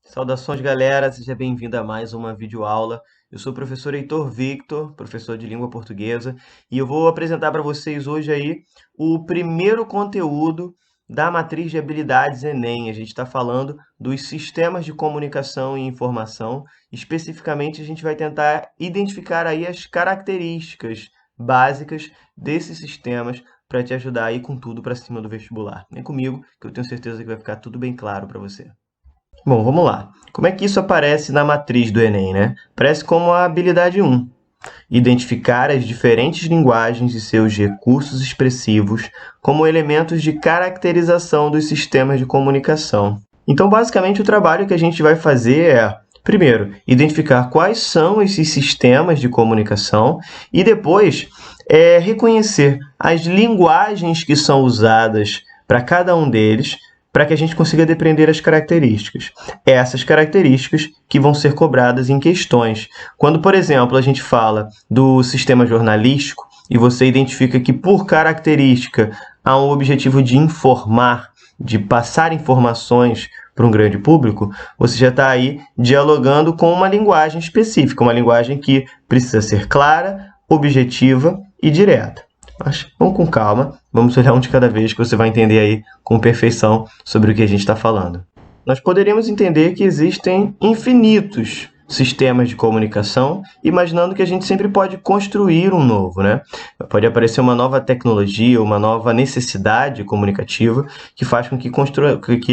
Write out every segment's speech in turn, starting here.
Saudações, galera! Seja bem-vindo a mais uma videoaula. Eu sou o professor Heitor Victor, professor de língua portuguesa, e eu vou apresentar para vocês hoje aí o primeiro conteúdo da matriz de habilidades Enem. A gente está falando dos sistemas de comunicação e informação. Especificamente, a gente vai tentar identificar aí as características básicas desses sistemas para te ajudar aí com tudo para cima do vestibular. Vem comigo, que eu tenho certeza que vai ficar tudo bem claro para você. Bom, vamos lá. Como é que isso aparece na matriz do Enem, né? Parece como a habilidade 1. Identificar as diferentes linguagens e seus recursos expressivos como elementos de caracterização dos sistemas de comunicação. Então, basicamente, o trabalho que a gente vai fazer é, primeiro, identificar quais são esses sistemas de comunicação e depois reconhecer as linguagens que são usadas para cada um deles, para que a gente consiga depreender as características. Essas características que vão ser cobradas em questões. Quando, por exemplo, a gente fala do sistema jornalístico e você identifica que, por característica, há um objetivo de informar, de passar informações para um grande público, você já está aí dialogando com uma linguagem específica, uma linguagem que precisa ser clara, objetiva e direta. Mas vamos com calma, vamos olhar um de cada vez que você vai entender aí com perfeição sobre o que a gente está falando. Nós poderíamos entender que existem infinitos sistemas de comunicação, imaginando que a gente sempre pode construir um novo, né? Pode aparecer uma nova tecnologia, uma nova necessidade comunicativa que faz com que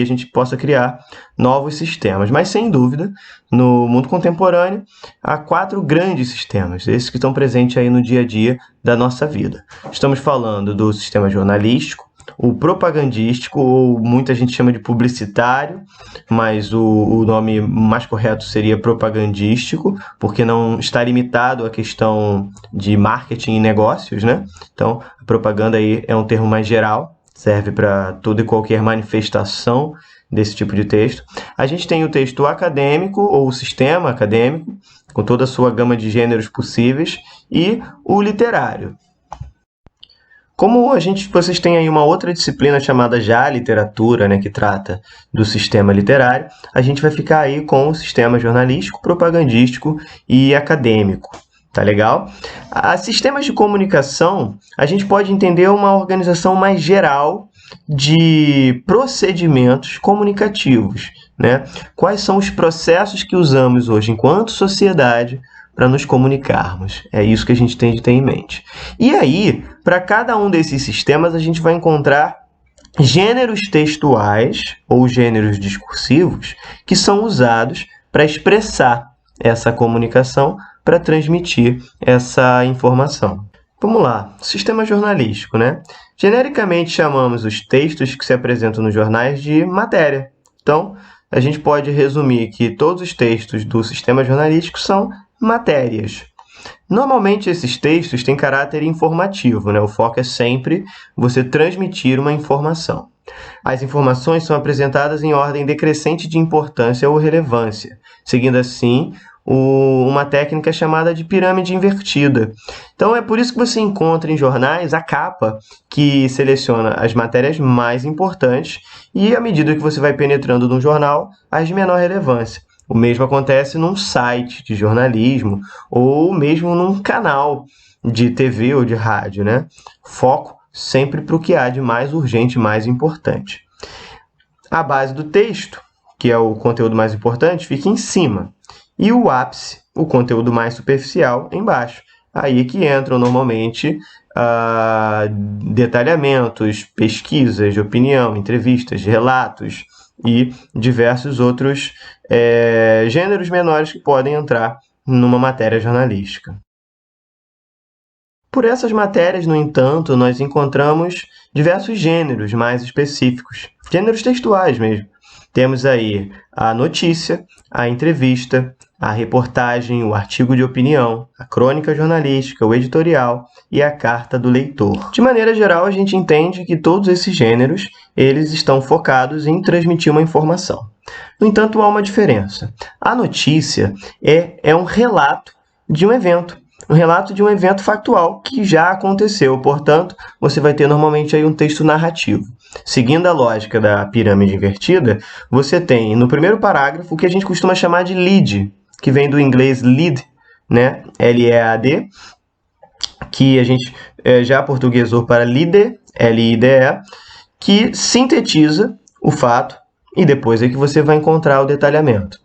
a gente possa criar novos sistemas. Mas, sem dúvida, no mundo contemporâneo, há 4 grandes sistemas, esses que estão presentes aí no dia a dia da nossa vida. Estamos falando do sistema jornalístico, o propagandístico, ou muita gente chama de publicitário, mas o nome mais correto seria propagandístico, porque não está limitado à questão de marketing e negócios, né? Então, a propaganda aí é um termo mais geral, serve para toda e qualquer manifestação desse tipo de texto. A gente tem o texto acadêmico, ou o sistema acadêmico, com toda a sua gama de gêneros possíveis, e o literário. Como vocês têm aí uma outra disciplina chamada já literatura, né, que trata do sistema literário, a gente vai ficar aí com o sistema jornalístico, propagandístico e acadêmico. Tá legal? A sistemas de comunicação, a gente pode entender uma organização mais geral de procedimentos comunicativos, né? Quais são os processos que usamos hoje enquanto sociedade para nos comunicarmos? É isso que a gente tem de ter em mente. E aí, para cada um desses sistemas, a gente vai encontrar gêneros textuais ou gêneros discursivos que são usados para expressar essa comunicação, para transmitir essa informação. Vamos lá, sistema jornalístico, né? Genericamente chamamos os textos que se apresentam nos jornais de matéria. Então, a gente pode resumir que todos os textos do sistema jornalístico são matérias. Normalmente, esses textos têm caráter informativo, né? O foco é sempre você transmitir uma informação. As informações são apresentadas em ordem decrescente de importância ou relevância, seguindo assim uma técnica chamada de pirâmide invertida. Então, é por isso que você encontra em jornais a capa que seleciona as matérias mais importantes e, à medida que você vai penetrando no jornal, as de menor relevância. O mesmo acontece num site de jornalismo ou mesmo num canal de TV ou de rádio, né? Foco sempre para o que há de mais urgente e mais importante. A base do texto, que é o conteúdo mais importante, fica em cima. E o ápice, o conteúdo mais superficial, embaixo. Aí é que entram normalmente detalhamentos, pesquisas de opinião, entrevistas, relatos e diversos outros gêneros menores que podem entrar numa matéria jornalística. Por essas matérias, no entanto, nós encontramos diversos gêneros mais específicos, gêneros textuais mesmo. Temos aí a notícia, a entrevista, a reportagem, o artigo de opinião, a crônica jornalística, o editorial e a carta do leitor. De maneira geral, a gente entende que todos esses gêneros eles estão focados em transmitir uma informação. No entanto, há uma diferença. A notícia é um relato de um evento, um relato de um evento factual que já aconteceu. Portanto, você vai ter normalmente aí um texto narrativo. Seguindo a lógica da pirâmide invertida, você tem no primeiro parágrafo o que a gente costuma chamar de lead, que vem do inglês lead, né? L-E-A-D, que a gente já portuguesou para líder, L-I-D-E, que sintetiza o fato e depois é que você vai encontrar o detalhamento.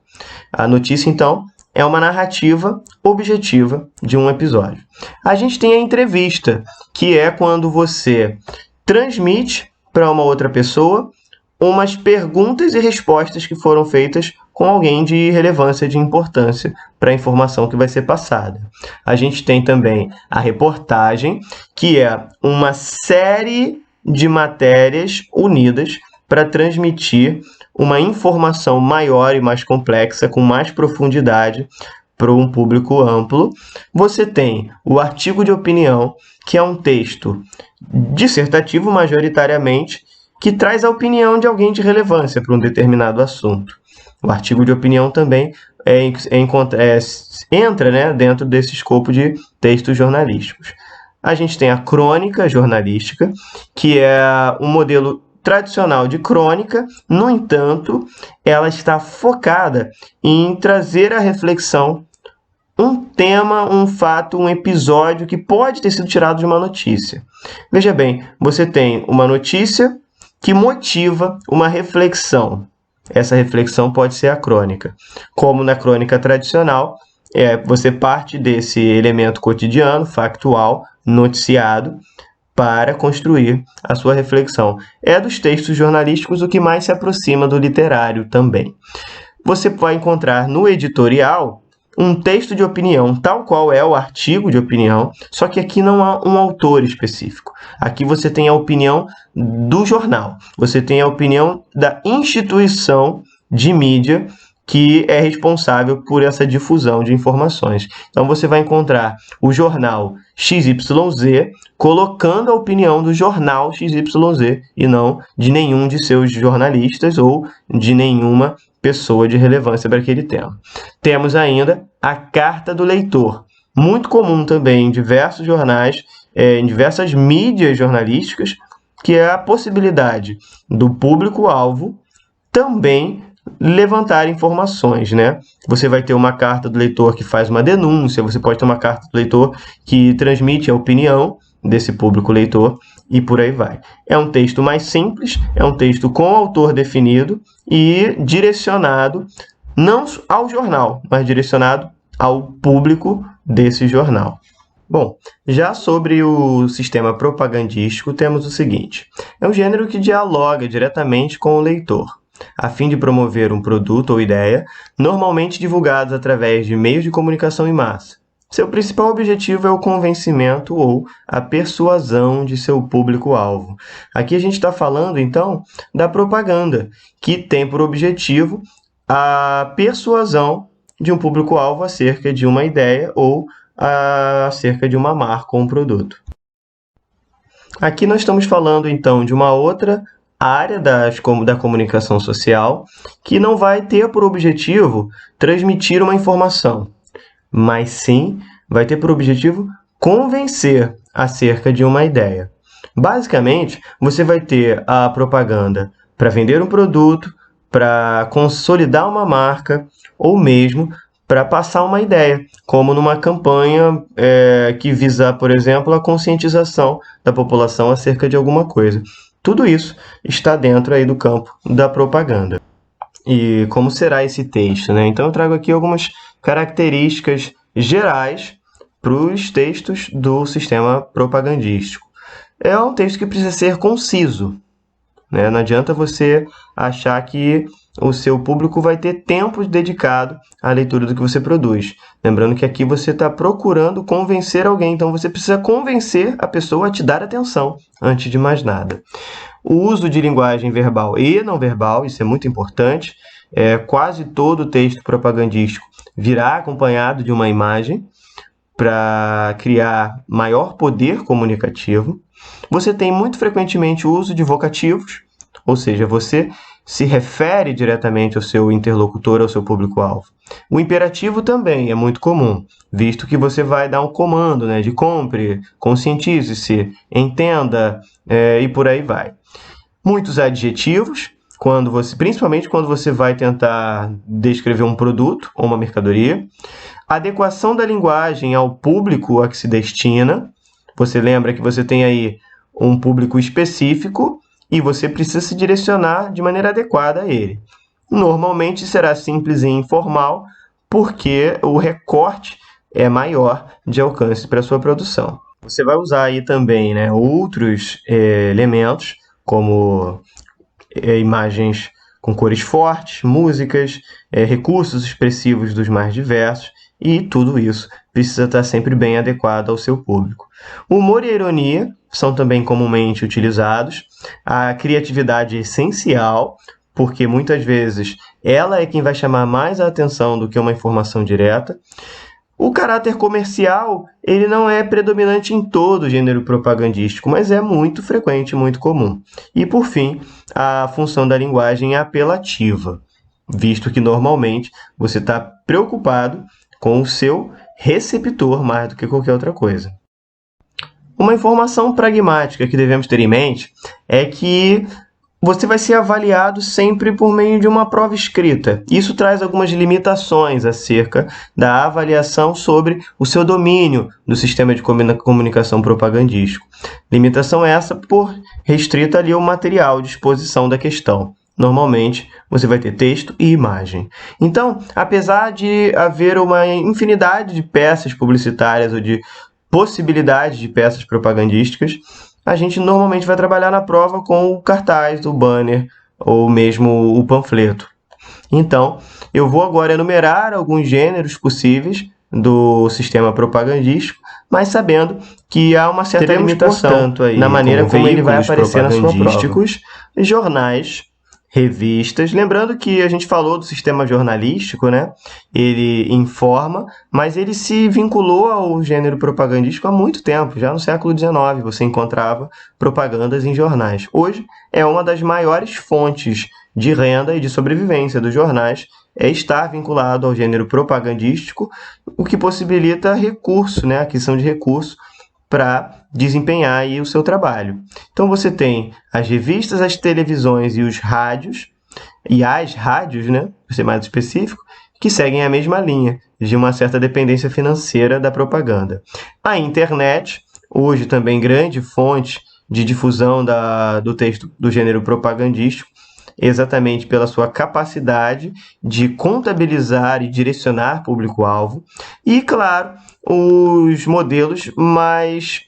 A notícia, então, é uma narrativa objetiva de um episódio. A gente tem a entrevista, que é quando você transmite para uma outra pessoa umas perguntas e respostas que foram feitas com alguém de relevância, de importância para a informação que vai ser passada. A gente tem também a reportagem, que é uma série de matérias unidas para transmitir uma informação maior e mais complexa, com mais profundidade para um público amplo. Você tem o artigo de opinião, que é um texto dissertativo majoritariamente, que traz a opinião de alguém de relevância para um determinado assunto. O artigo de opinião também entra, né, dentro desse escopo de textos jornalísticos. A gente tem a crônica jornalística, que é um modelo tradicional de crônica, no entanto, ela está focada em trazer à reflexão um tema, um fato, um episódio que pode ter sido tirado de uma notícia. Veja bem, você tem uma notícia que motiva uma reflexão. Essa reflexão pode ser a crônica. Como na crônica tradicional, você parte desse elemento cotidiano, factual, noticiado, para construir a sua reflexão. É dos textos jornalísticos o que mais se aproxima do literário também. Você vai encontrar no editorial um texto de opinião, tal qual é o artigo de opinião, só que aqui não há um autor específico. Aqui você tem a opinião do jornal, você tem a opinião da instituição de mídia que é responsável por essa difusão de informações. Então, você vai encontrar o jornal XYZ colocando a opinião do jornal XYZ e não de nenhum de seus jornalistas ou de nenhuma pessoa de relevância para aquele tema. Temos ainda a carta do leitor, muito comum também em diversos jornais, em diversas mídias jornalísticas, que é a possibilidade do público-alvo também levantar informações, né? Você vai ter uma carta do leitor que faz uma denúncia, você pode ter uma carta do leitor que transmite a opinião desse público leitor e por aí vai. É um texto mais simples, é um texto com autor definido e direcionado não ao jornal, mas direcionado ao público desse jornal. Bom, já sobre o sistema propagandístico, temos o seguinte: é um gênero que dialoga diretamente com o leitor, a fim de promover um produto ou ideia, normalmente divulgados através de meios de comunicação em massa. Seu principal objetivo é o convencimento ou a persuasão de seu público-alvo. Aqui a gente está falando, então, da propaganda, que tem por objetivo a persuasão de um público-alvo acerca de uma ideia ou acerca de uma marca ou um produto. Aqui nós estamos falando, então, de uma outra área da comunicação social que não vai ter por objetivo transmitir uma informação, mas sim vai ter por objetivo convencer acerca de uma ideia. Basicamente, você vai ter a propaganda para vender um produto, para consolidar uma marca ou mesmo para passar uma ideia, como numa campanha que visa, por exemplo, a conscientização da população acerca de alguma coisa. Tudo isso está dentro aí do campo da propaganda. E como será esse texto, né? Então eu trago aqui algumas características gerais para os textos do sistema propagandístico. É um texto que precisa ser conciso, né? Não adianta você achar que o seu público vai ter tempo dedicado à leitura do que você produz. Lembrando que aqui você está procurando convencer alguém, então você precisa convencer a pessoa a te dar atenção, antes de mais nada. O uso de linguagem verbal e não verbal, isso é muito importante. Quase todo texto propagandístico virá acompanhado de uma imagem para criar maior poder comunicativo. Você tem muito frequentemente o uso de vocativos, ou seja, você se refere diretamente ao seu interlocutor, ao seu público-alvo. O imperativo também é muito comum, visto que você vai dar um comando, né, de compre, conscientize-se, entenda, e por aí vai. Muitos adjetivos, principalmente quando você vai tentar descrever um produto ou uma mercadoria. Adequação da linguagem ao público a que se destina. Você lembra que você tem aí um público específico e você precisa se direcionar de maneira adequada a ele. Normalmente será simples e informal, porque o recorte é maior de alcance para a sua produção. Você vai usar aí também, né, outros elementos, como imagens com cores fortes, músicas, recursos expressivos dos mais diversos, e tudo isso precisa estar sempre bem adequado ao seu público. Humor e ironia são também comumente utilizados. A criatividade é essencial, porque muitas vezes ela é quem vai chamar mais a atenção do que uma informação direta. O caráter comercial, ele não é predominante em todo o gênero propagandístico, mas é muito frequente, muito comum. E, por fim, a função da linguagem é apelativa, visto que normalmente você está preocupado com o seu receptor mais do que qualquer outra coisa. Uma informação pragmática que devemos ter em mente é que você vai ser avaliado sempre por meio de uma prova escrita. Isso traz algumas limitações acerca da avaliação sobre o seu domínio do sistema de comunicação propagandístico. Limitação essa por restrita ali ao material de exposição da questão. Normalmente, você vai ter texto e imagem. Então, apesar de haver uma infinidade de peças publicitárias ou de possibilidades de peças propagandísticas, a gente normalmente vai trabalhar na prova com o cartaz, o banner ou mesmo o panfleto. Então, eu vou agora enumerar alguns gêneros possíveis do sistema propagandístico, mas sabendo que há uma certa limitação aí, na maneira como ele vai aparecer na sua prova. Jornais, revistas. Lembrando que a gente falou do sistema jornalístico, né? Ele informa, mas ele se vinculou ao gênero propagandístico há muito tempo. Já no século XIX você encontrava propagandas em jornais. Hoje é uma das maiores fontes de renda e de sobrevivência dos jornais é estar vinculado ao gênero propagandístico, o que possibilita recurso, né? Aquisição de recurso para desempenhar aí o seu trabalho. Então você tem as revistas, as televisões e os rádios, e as rádios, né, para ser mais específico, que seguem a mesma linha de uma certa dependência financeira da propaganda. A internet, hoje também grande fonte de difusão do texto do gênero propagandístico, exatamente pela sua capacidade de contabilizar e direcionar público-alvo. E, claro, os modelos mais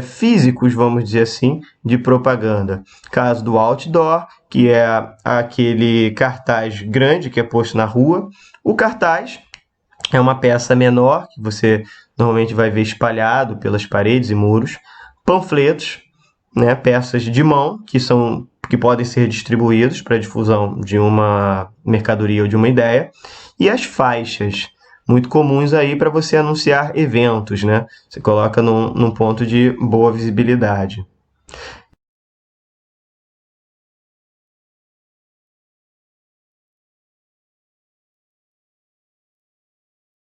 físicos, vamos dizer assim, de propaganda. Caso do outdoor, que é aquele cartaz grande que é posto na rua. O cartaz é uma peça menor, que você normalmente vai ver espalhado pelas paredes e muros. Panfletos, né, peças de mão, que podem ser distribuídos para a difusão de uma mercadoria ou de uma ideia. E as faixas, muito comuns aí para você anunciar eventos, né? Você coloca num ponto de boa visibilidade.